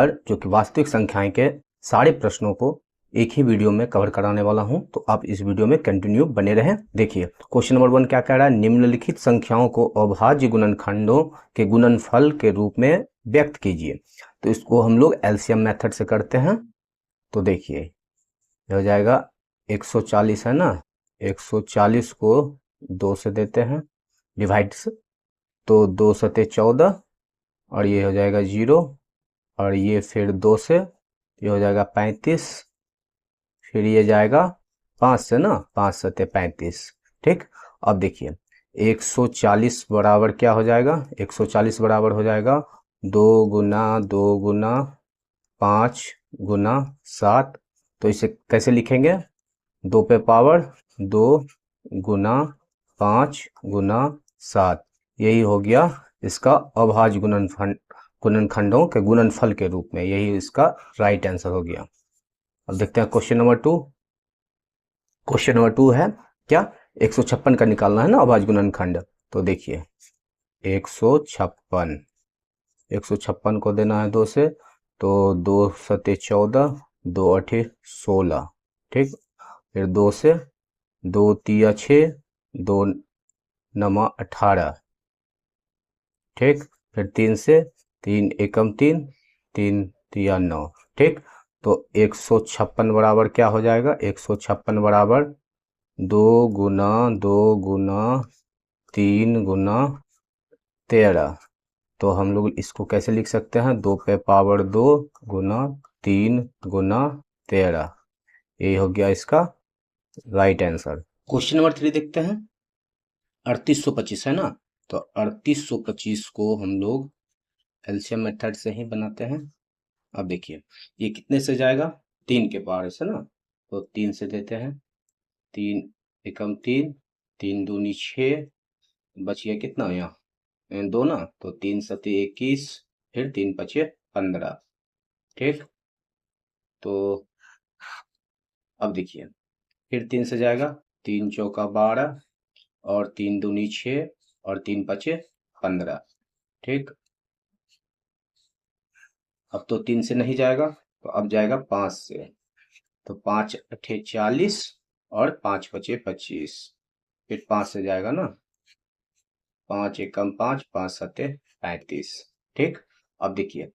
और जो कि वास्तविक संख्याएं के सारे प्रश्नों को एक ही वीडियो में कवर कराने वाला हूं, तो आप इस वीडियो में कंटिन्यू बने रहें। देखिए क्वेश्चन नंबर 1 क्या कह रहा है, निम्नलिखित संख्याओं को अभाज्य गुणनखंडों के गुणनफल के रूप में व्यक्त कीजिए। तो इसको हम लोग एलसीएम मेथड से करते हैं। तो देखिए ये हो जाएगा 140 है ना, 140 को 2 से देते हैं डिवाइड से, तो 2 सते 14 और ये हो जाएगा 0 और ये फिर 2 से ये हो जाएगा 35, फिर ये जाएगा 5 से ना, 5 सते 35। ठीक, अब देखिए 140 बराबर क्या हो जाएगा, 140 बराबर हो जाएगा 2 गुना 2 गुना 5 गुना 7। तो इसे कैसे लिखेंगे, 2 पे पावर 2 गुना 5 गुना 7, यही हो गया इसका अभाज्य गुणनखंडों के गुणनफल के रूप में, यही इसका राइट आंसर हो गया। अब देखते हैं क्वेश्चन नंबर 2। क्वेश्चन नंबर 2 है क्या, 156 का निकालना है ना अभाज्य गुणनखंड। तो देखिए 156 को देना है 2 से, तो 2 सते 14 2 अठे 16। ठीक, फिर 2 से 2 तिया 6 2 नमा 18। ठीक, फिर 3 से 3 एकम 3 3 तिया 9। ठीक, तो 156 बराबर क्या हो जाएगा, 156 बराबर 2 गुना 2 गुना 3 गुना 13। तो हम लोग इसको कैसे लिख सकते हैं, 2 पे पावर 2 गुना 3 गुना 13, ये हो गया इसका राइट आंसर। क्वेश्चन नंबर 3 देखते हैं। 3825 है ना, तो 3825 को हम लोग एलसीएम मेथड से ही बनाते हैं। अब देखिए ये कितने से जाएगा, 3 के पावर से ना, तो 3 से देते हैं, 3 एकम 3 3 दूनी 6, बच गया कितना यहाँ 2 ना, तो 3 सते 21, फिर 3 पचे 15। ठीक, तो अब देखिए फिर 3 से जाएगा, 3 चौका 12 और 3 दूनी 6 और 3 पचे 15। ठीक, अब तो 3 से नहीं जाएगा, तो अब जाएगा 5 से, तो 5 अठे 40 और 5 पचे 25, फिर 5 से जाएगा ना, 5 एकम 5 5 सते 35। ठीक, अब देखिए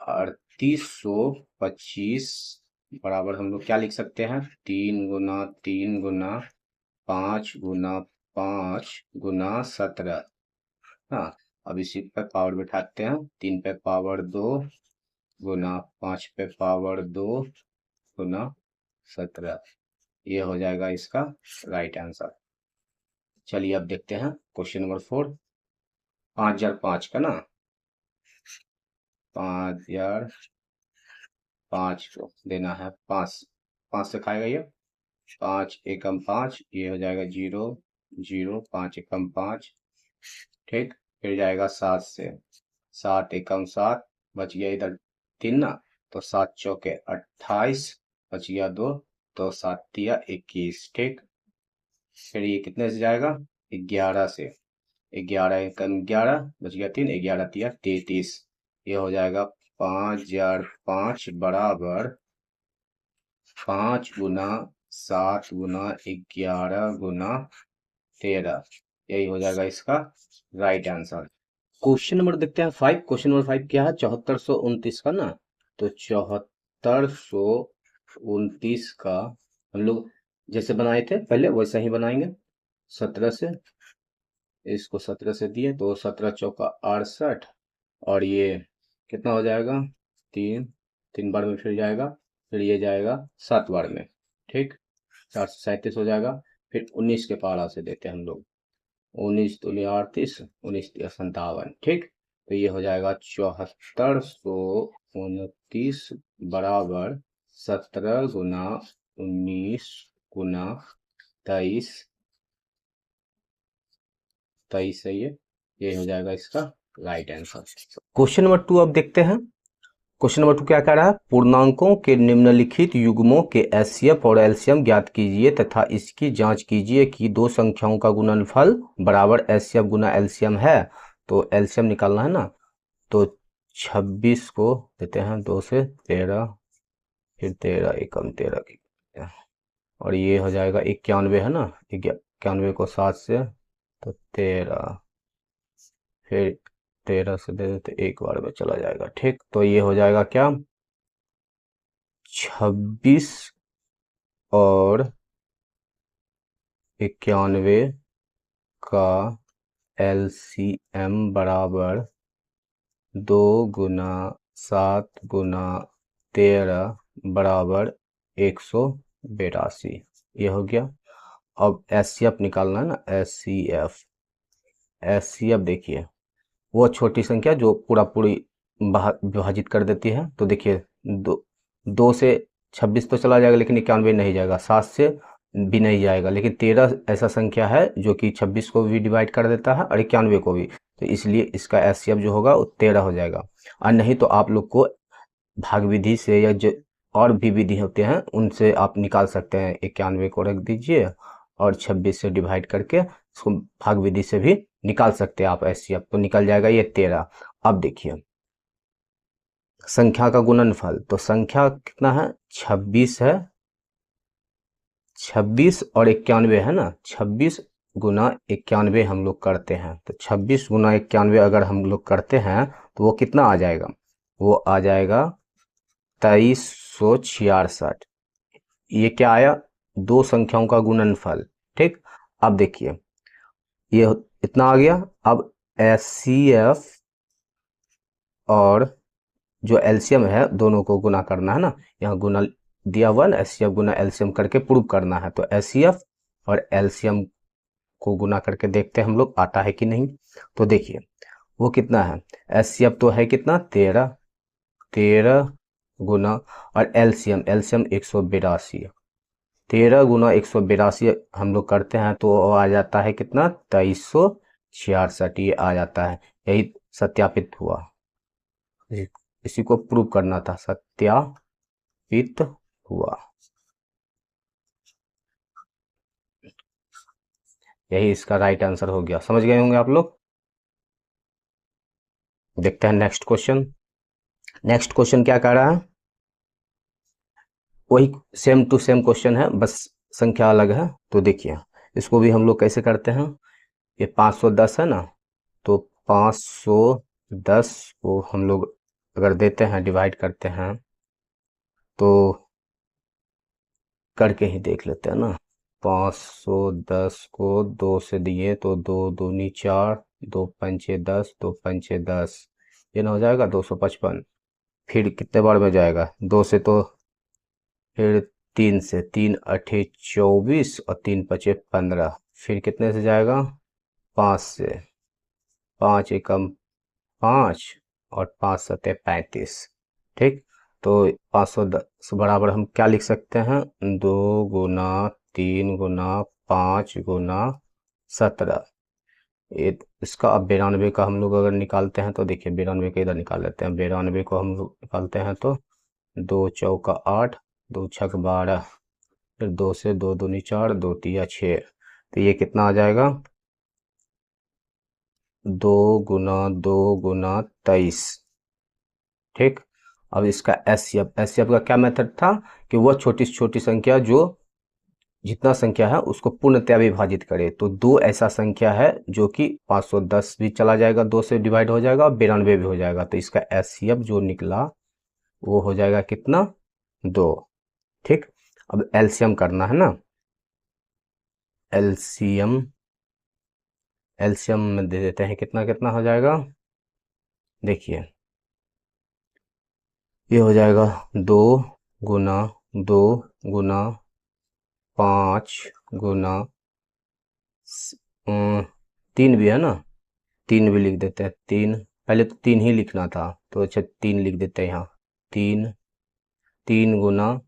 3825 बराबर हम लोग क्या लिख सकते हैं, 3 गुना 3 गुना 5 गुना 5 गुना 17। हाँ, अब इसी पे पावर बिठाते हैं, 3 पे पावर 2 गुना 5 पे पावर 2 गुना 17, ये हो जाएगा इसका राइट आंसर। चलिए अब देखते हैं क्वेश्चन नंबर 4। 5005 का ना, 5005 को देना है 5 से खाएगा ये, 5 एकम 5, ये हो जाएगा 0 0 5 एकम 5। ठीक, फिर जाएगा 7 से, 7 एकम 7, बच गया इधर 3 ना, तो 7 चौके 28, बच गया 2, तो 7 तिया 21। ठीक, फिर ये कितने से जाएगा, 11 से, 11 एकम 11, बच गया 3, 11 तिया 33, ये हो जाएगा 5005 बराबर 5 गुना 7 गुना 11 गुना 13, यही हो जाएगा इसका राइट आंसर। क्वेश्चन नंबर देखते हैं 5। क्वेश्चन नंबर 5 क्या है, 7429 का ना, तो 7429 का हम लोग जैसे बनाए थे पहले वैसा ही बनाएंगे। 17 से, इसको 17 से दिए तो 17 चौका 68 और ये कितना हो जाएगा, 3 बार में फिर जाएगा, फिर ये जाएगा 7 बार में। ठीक, 437 हो जाएगा। फिर 19 के पारा से देते हैं हम लोग, 19 दूनी 38 19 तिया 57। ठीक, तो ये हो जाएगा 7429 बराबर 17 गुना 19 गुना 23 है, ये हो जाएगा इसका राइट आंसर। क्वेश्चन नंबर 2 अब देखते हैं। क्वेश्चन नंबर 2 क्या कह रहा है, पूर्णांकों के निम्नलिखित युग्मों के एचसीएफ और एलसीएम ज्ञात कीजिए तथा इसकी जांच कीजिए कि दो संख्याओं का गुणनफल बराबर एचसीएफ गुना एलसीएम है। तो एलसीएम निकालना है ना, तो 26 को देते हैं 2 से 13, फिर 13 एकम 13 की, और ये हो जाएगा 91 है ना, 91 को 7 से तो 13, फिर 13 से दे देते, एक बार में चला जाएगा। ठीक, तो ये हो जाएगा क्या, 26 और 91 का LCM बराबर 2 गुना 7 गुना 13 बराबर 182, ये हो गया। अब SCF निकालना है ना, SCF देखिए, वो छोटी संख्या जो पूरा पूरी विभाजित कर देती है। तो देखिए, 2 से 26 तो चला जाएगा लेकिन 91 नहीं जाएगा, 7 से भी नहीं जाएगा, लेकिन 13 ऐसा संख्या है जो कि 26 को भी डिवाइड कर देता है और 91 को भी, तो इसलिए इसका SCF जो होगा वो 13 हो जाएगा। और नहीं तो आप लोग को भाग विधि से या जो और भी विधि होते हैं उनसे आप निकाल सकते हैं। 91 को रख दीजिए और 26 से डिवाइड करके इसको भाग विधि से भी निकाल सकते हैं आप SCF, तो निकल जाएगा ये 13। अब देखिए संख्या का गुणनफल, तो संख्या कितना है, 26 है, 26 और 91 है ना, 26 गुना 91 हम लोग करते हैं, तो 26 गुना 91 अगर हम लोग करते हैं तो वो कितना आ जाएगा, वो आ जाएगा 2366। ये क्या आया, दो संख्याओं का गुणनफल। ठीक, अब देखिए ये इतना आ गया। अब SCF और जो LCM है दोनों को गुना करना है ना, यहाँ गुना दिया हुआ ना, SCF गुना LCM करके प्रूव करना है। तो SCF और LCM को गुना करके देखते हैं हम लोग आता है कि नहीं। तो देखिए वो कितना है, SCF तो है कितना 13, 13 गुना और LCM 182, 13 गुना 182 हम लोग करते हैं तो आ जाता है कितना 2366, ये आ जाता है। यही सत्यापित हुआ, इसी को प्रूव करना था, सत्यापित हुआ, यही इसका राइट आंसर हो गया। समझ गए होंगे आप लोग। देखते हैं नेक्स्ट क्वेश्चन। नेक्स्ट क्वेश्चन क्या कह रहा है, वही सेम टू सेम क्वेश्चन है, बस संख्या अलग है। तो देखिए इसको भी हम लोग कैसे करते हैं, ये 510 है ना, तो 510 को हम लोग अगर देते हैं डिवाइड करते हैं तो करके ही देख लेते हैं ना। 510 को 2 से दिए तो 2 दूनी 4, 2 पंचे 10, 2 पंचे 10, ये ना हो जाएगा 255। फिर कितने बार में जाएगा, 2 से तो फिर 3 से, 3 अठे 24 और 3 पचे 15, फिर कितने से जाएगा 5 से, 5 एकम 5 और 5 सते 35। ठीक, तो 510 बराबर हम क्या लिख सकते हैं, 2 गुना 3 गुना 5 गुना 17। इसका अब 92 का हम लोग अगर निकालते हैं तो देखिए 92 का इधर निकाल लेते हैं। 92 को हम लोग निकालते हैं तो 2 चौका 8, 2 छक 12, फिर 2 से 2 दूनी 4, 2 तिया 6, तो ये कितना आ जाएगा 2 गुना 2 गुना 23। ठीक, अब इसका SCF का क्या मेथड था कि वह छोटी से छोटी संख्या जो जितना संख्या है उसको पूर्णतया विभाजित करे। तो दो ऐसा संख्या है जो कि 510 भी चला जाएगा, 2 से डिवाइड हो जाएगा, 92 भी हो जाएगा, तो इसका SCF जो निकला वो हो जाएगा कितना 2। ठीक, अब LCM करना है ना, LCM में दे देते हैं कितना कितना हो जाएगा। देखिए ये हो जाएगा 2 गुना 2 गुना 5 गुना 3 भी है ना, 3 भी लिख देते हैं। 3 पहले तो 3 ही लिखना था, तो अच्छा 3 लिख देते हैं यहाँ। 3 गुना,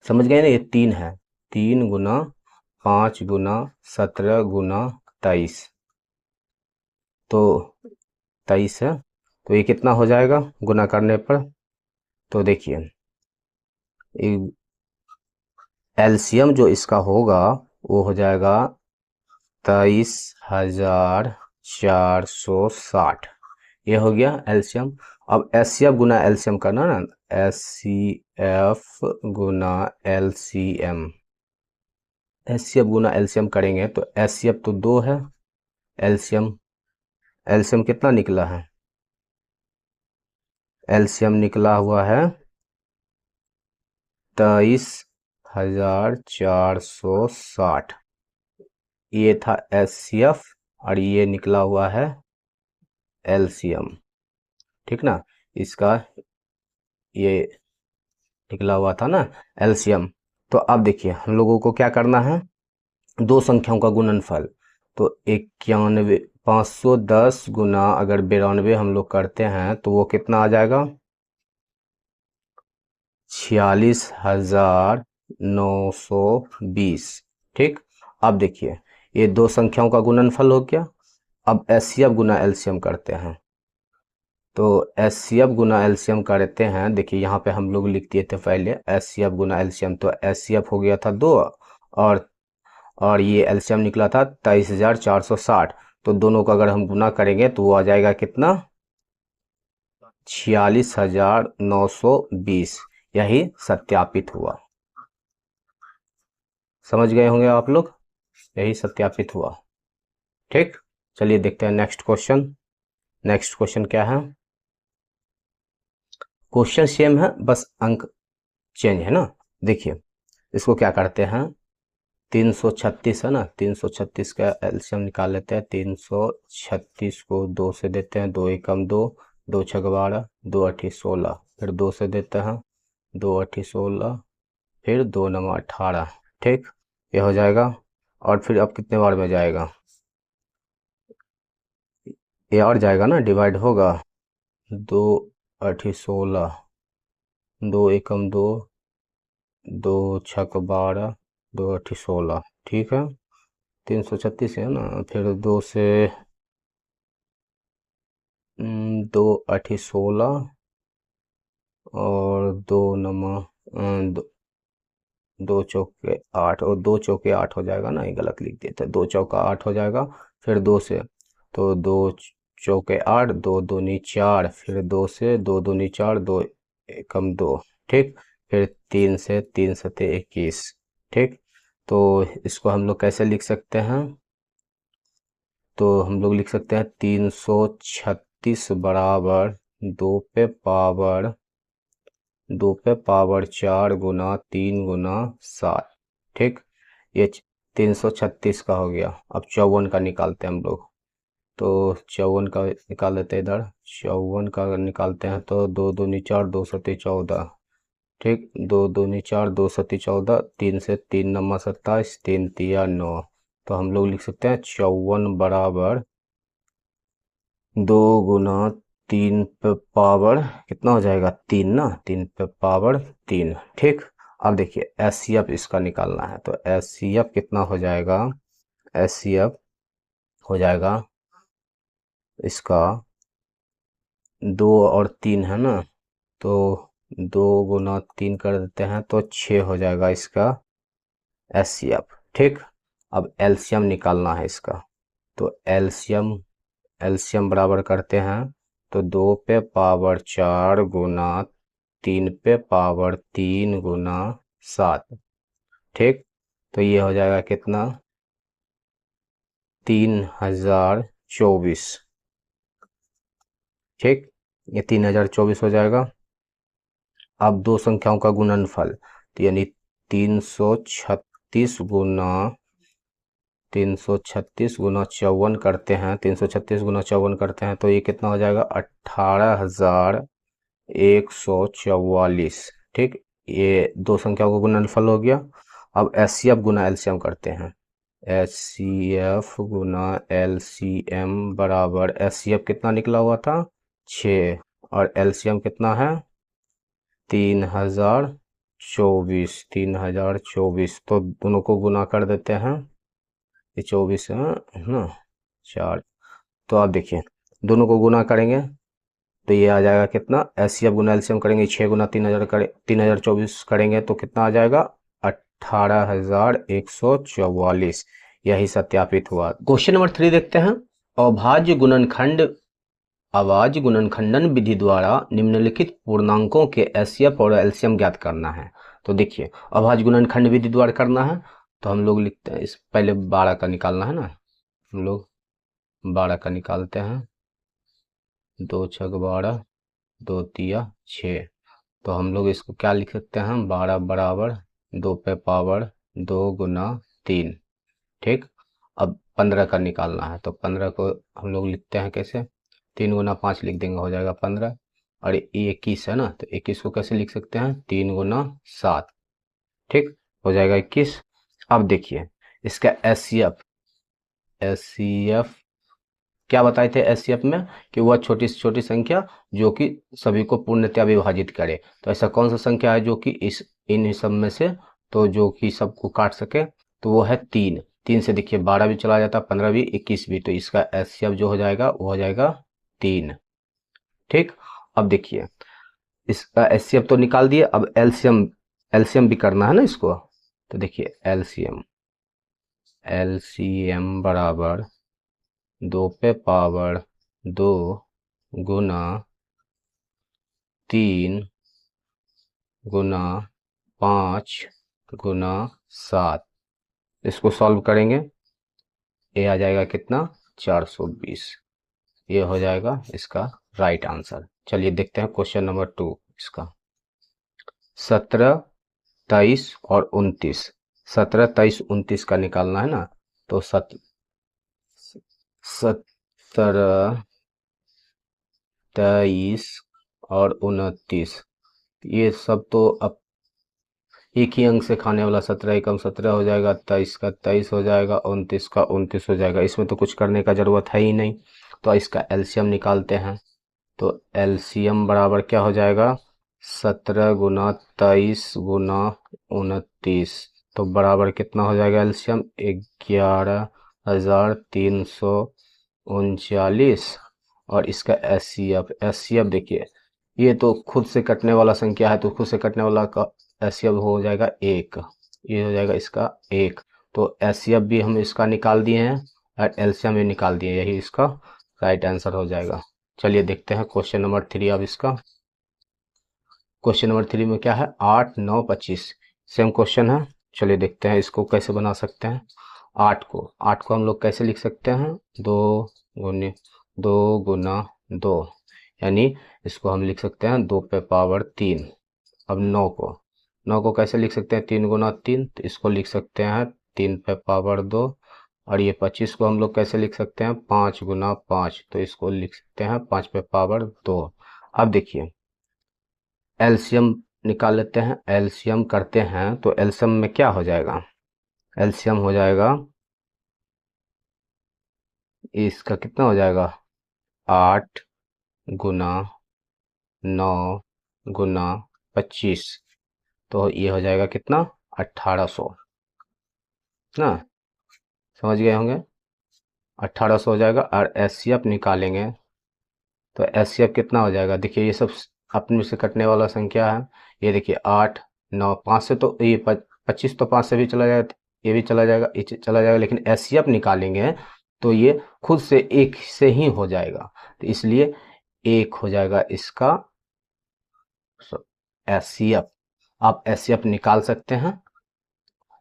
समझ गए ना, ये 3 है, 3 गुना 5 गुना 17 गुना 23, तो 23 है, तो ये कितना हो जाएगा गुना करने पर। तो देखिए LCM जो इसका होगा वो हो जाएगा 23,460, ये हो गया एलसीएम। अब एचसीएफ गुना एलसीएम करना ना, एचसीएफ गुना एलसीएम, एचसीएफ गुना एलसीएम करेंगे तो एचसीएफ तो 2 है, एलसीएम एलसीएम कितना निकला है, एलसीएम निकला हुआ है 23,460, ये था एचसीएफ और ये निकला हुआ है एलसीएम, ठीक ना। इसका ये निकला हुआ था ना एलसीएम। तो अब देखिए हम लोगों को क्या करना है, दो संख्याओं का गुणनफल। तो 91, 510 गुना अगर 92 हम लोग करते हैं तो वो कितना आ जाएगा, 46,920, ठीक। अब देखिए ये दो संख्याओं का गुणनफल हो गया। अब एचसीएफ गुना एलसीएम करते हैं, तो एचसीएफ गुना एलसीएम करते हैं। देखिए यहाँ पे हम लोग लिख दिए थे पहले एचसीएफ गुना एलसीएम, तो एचसीएफ हो गया था 2 और ये एलसीएम निकला था 23,460। तो दोनों का अगर हम गुना करेंगे तो वो आ जाएगा कितना, 46,920। यही सत्यापित हुआ, समझ गए होंगे आप लोग, यही सत्यापित हुआ, ठीक। चलिए देखते हैं नेक्स्ट क्वेश्चन। नेक्स्ट क्वेश्चन क्या है, क्वेश्चन सेम है बस अंक चेंज है ना। देखिए इसको क्या करते हैं, 336 है ना, 336 का एलसीएम निकाल लेते हैं। 336 को 2 से देते हैं, 2 एकम 2, 2 छक 12, 2 अठी 16, फिर 2 से देते हैं, 2 अठी 16, फिर 2 नवा 18, ठीक। ये हो जाएगा। और फिर अब कितने बार में जाएगा, ये और जाएगा ना, डिवाइड होगा, 2 अठी 16, 2 एकम 2, 2 छक 12, 2 अठी 16, ठीक है। 336 है ना, फिर 2 से 2 अठी 16 और 2 नमा 2 चौके 8, और 2 चौके 8 हो जाएगा ना, ये गलत लिख दिए थे, 2 चौका 8 हो जाएगा। फिर 2 से, तो 2 चौके 8, 2 दूनी 4, फिर 2 से, 2 दूनी 4, 2 एकम 2, ठीक। फिर 3 से, 3 सते 21, ठीक। तो इसको हम लोग कैसे लिख सकते हैं, तो हम लोग लिख सकते हैं 336 बराबर 2 पे पावर 4 गुना 3 गुना 7, ठीक। ये 336 का हो गया। अब 54 का निकालते हैं हम लोग, तो 54 का निकाल लेते हैं इधर। 54 का निकालते हैं तो 2 दूनी 4, 2 सती 14, ठीक। 2 दूनी 4, 2 सती 14, 3 से 3 नमा 27, 3 तिया 9। तो हम लोग लिख सकते हैं 54 बराबर 2 गुना 3 पे पावर कितना हो जाएगा, 3 ना, 3 पे पावर 3, ठीक। अब देखिए एचसीएफ इसका निकालना है, तो एचसीएफ कितना हो जाएगा, एचसीएफ हो जाएगा इसका 2 और 3 है ना, तो 2 गुना 3 कर देते हैं तो 6 हो जाएगा इसका एचसीएफ, ठीक। अब एलसीएम निकालना है इसका, तो एलसीएम बराबर करते हैं, तो 2 पे पावर 4 गुना 3 पे पावर 3 गुना 7, ठीक। तो ये हो जाएगा कितना, 3024, ठीक। ये 3024 हो जाएगा। अब दो संख्याओं का गुणनफल, तो यानी 336 गुना 54 करते हैं, 336 गुना 54 करते हैं तो ये कितना हो जाएगा, 18,144, ठीक। ये दो संख्याओं का गुणनफल हो गया। अब एचसीएफ गुना एलसीएम करते हैं, एचसीएफ गुना एलसीएम बराबर, एचसीएफ कितना निकला हुआ था 6 और एलसीएम कितना है 3024, तो दोनों को गुना कर देते हैं, ये 24 है ना 4। तो आप देखिए दोनों को गुना करेंगे तो ये आ जाएगा कितना, एचसीएफ गुना एलसीएम करेंगे 6 गुना 3000 करे 3024 करेंगे तो कितना आ जाएगा 18,144। यही सत्यापित हुआ। क्वेश्चन नंबर 3 देखते हैं, अभाज्य गुणनखंड अभाज्य गुणनखंडन विधि द्वारा निम्नलिखित पूर्णांकों के एचसीएफ और एलसीएम ज्ञात करना है। तो देखिए, अभाज्य गुणनखंड विधि द्वारा करना है तो हम लोग लिखते हैं, इस पहले 12 का निकालना है ना, हम लोग 12 का निकालते हैं। 2 छक 12, 2 तिया 6। तो हम लोग इसको क्या लिख सकते हैं, 12 बराबर 2 पे पावर 2 गुना 3। ठीक, अब 15 का निकालना है तो 15 को हम लोग लिखते हैं कैसे, 3 गुना 5 लिख देंगे, हो जाएगा 15। और ये 21 है ना, तो 21 को कैसे लिख सकते हैं, 3 गुना 7। ठीक, हो जाएगा 21। अब देखिए इसका एचसीएफ क्या बताए थे, एचसीएफ में कि वह छोटी से छोटी संख्या जो कि सभी को पूर्णतया विभाजित करे। तो ऐसा कौन सा संख्या है जो कि इन सब में से तो जो कि सबको काट सके, तो वो है 3। 3 से देखिए 12 भी चला जाता, 15 भी, 21 भी, तो इसका एचसीएफ जो हो जाएगा वो हो जाएगा 3। ठीक, अब देखिए इसका एचसीएफ तो निकाल दिए, अब एलसीएम भी करना है ना इसको। तो देखिए एलसीएम बराबर 2 पे पावर 2 गुना 3 गुना 5 गुना 7। इसको सॉल्व करेंगे, ये आ जाएगा कितना, 420। ये हो जाएगा इसका राइट आंसर। चलिए देखते हैं क्वेश्चन नंबर 2 इसका। 17, 23 और 29, 17, 23, 29 का निकालना है ना। तो 17, 23 और 29, ये सब तो अब एक ही अंक से खाने वाला, 17 एकम 17 हो जाएगा, 23 का 23 हो जाएगा, 29 का 29 हो जाएगा। इसमें तो कुछ करने का जरूरत है ही नहीं। तो इसका एलसीएम निकालते हैं। तो एलसीएम बराबर क्या हो जाएगा, 17 गुना 23 गुना 29, तो बराबर कितना हो जाएगा एलसीएम, 11,339। और इसका एचसीएफ देखिए, ये तो खुद से कटने वाला संख्या है, तो खुद से कटने वाला का एचसीएफ हो जाएगा 1। ये हो जाएगा इसका 1। तो एचसीएफ भी हम इसका निकाल दिए हैं और एलसीएम भी निकाल दिए, यही इसका राइट आंसर हो जाएगा। चलिए देखते हैं क्वेश्चन नंबर 3 अब इसका। क्वेश्चन नंबर 3 में क्या है, 8, 9, 25, सेम क्वेश्चन है। चलिए देखते हैं इसको कैसे बना सकते हैं। 8 को हम लोग कैसे लिख सकते हैं, 2 गुना 2, यानी इसको हम लिख सकते हैं 2 पे पावर 3। अब 9 को कैसे लिख सकते हैं, 3 गुना 3, तो इसको लिख सकते हैं 3 पे पावर 2। और ये 25 को हम लोग कैसे लिख सकते हैं, 5 गुना 5, तो इसको लिख सकते हैं 5 पे पावर 2। अब देखिए एलसीएम निकाल लेते हैं, एलसीएम करते हैं तो एलसीएम में क्या हो जाएगा, एलसीएम हो जाएगा इसका कितना हो जाएगा, 8 गुना 9 गुना 25, तो ये हो जाएगा कितना, 1800 ना, समझ गए होंगे। 1800 हो जाएगा। और एचसीएफ निकालेंगे तो एचसीएफ कितना हो जाएगा, देखिए ये सब अपने से कटने वाला संख्या है। ये देखिए 8, 9, 5 से तो ये 25 तो 5 से भी चला जाएगा, ये भी चला जाएगा, ये चला जाएगा, लेकिन एचसीएफ निकालेंगे तो ये खुद से 1 से ही हो जाएगा, तो इसलिए 1 हो जाएगा इसका एचसीएफ। आप एचसीएफ निकाल सकते हैं।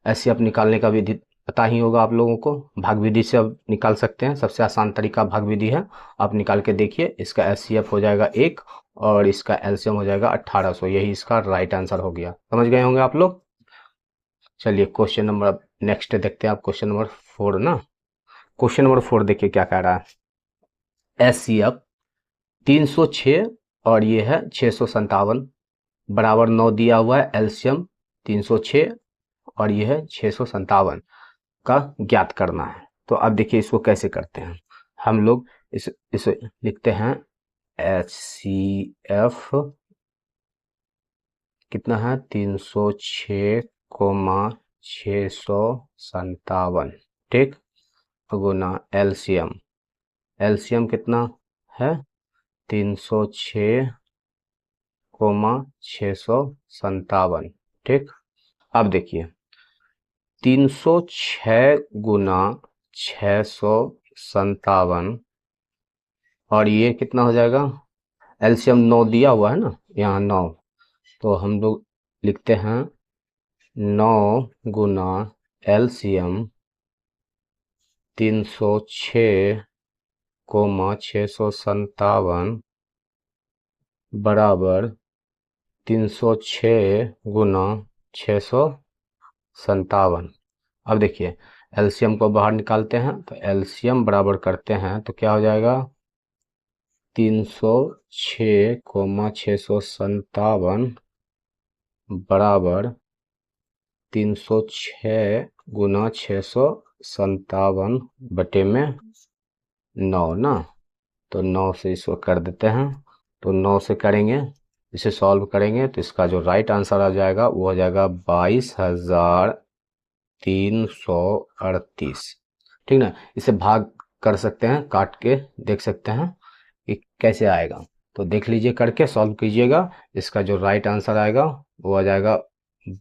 एचसीएफ निकालने का विधि पता ही होगा आप लोगों को, भाग विधि से अब निकाल सकते हैं, सबसे आसान तरीका भाग विधि है। आप निकाल के देखिए, इसका एचसीएफ हो जाएगा 1 और इसका एलसीएम हो जाएगा 1800, यही इसका राइट आंसर हो गया। समझ गए होंगे आप लोग। चलिए क्वेश्चन नंबर नेक्स्ट देखते हैं आप, क्वेश्चन नंबर 4 ना। क्वेश्चन नंबर 4 देखिए क्या कह रहा है, एचसीएफ 306 और ये है 657 बराबर 9 दिया हुआ है। एलसीएम 306 और ये है 657 का ज्ञात करना है। तो अब देखिए इसको कैसे करते हैं, हम लोग इसे लिखते हैं एचसीएफ कितना है, 306 कोमा 657, ठीक, गुना एलसीएम, एलसीएम कितना है 306 कोमा 657, ठीक। अब देखिए 306 गुना 657 और ये कितना हो जाएगा, एलसीएम 9 दिया हुआ है ना यहाँ 9, तो हम लोग लिखते हैं 9 गुना एलसीएम 306 कोमा 657 बराबर 306 गुना 657। अब देखिए एलसीएम को बाहर निकालते हैं तो एलसीएम बराबर करते हैं तो क्या हो जाएगा 306 कोमा 657 बराबर 306 गुना 657 बटे में 9 ना, तो 9 से इसको कर देते हैं, तो 9 से करेंगे, इसे सॉल्व करेंगे तो इसका जो राइट आंसर आ जाएगा वो हो जाएगा 22,338। ठीक ना, इसे भाग कर सकते हैं, काट के देख सकते हैं कि कैसे आएगा, तो देख लीजिए करके सॉल्व कीजिएगा, इसका जो राइट आंसर आएगा वो आ जाएगा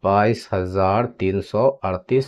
22,338।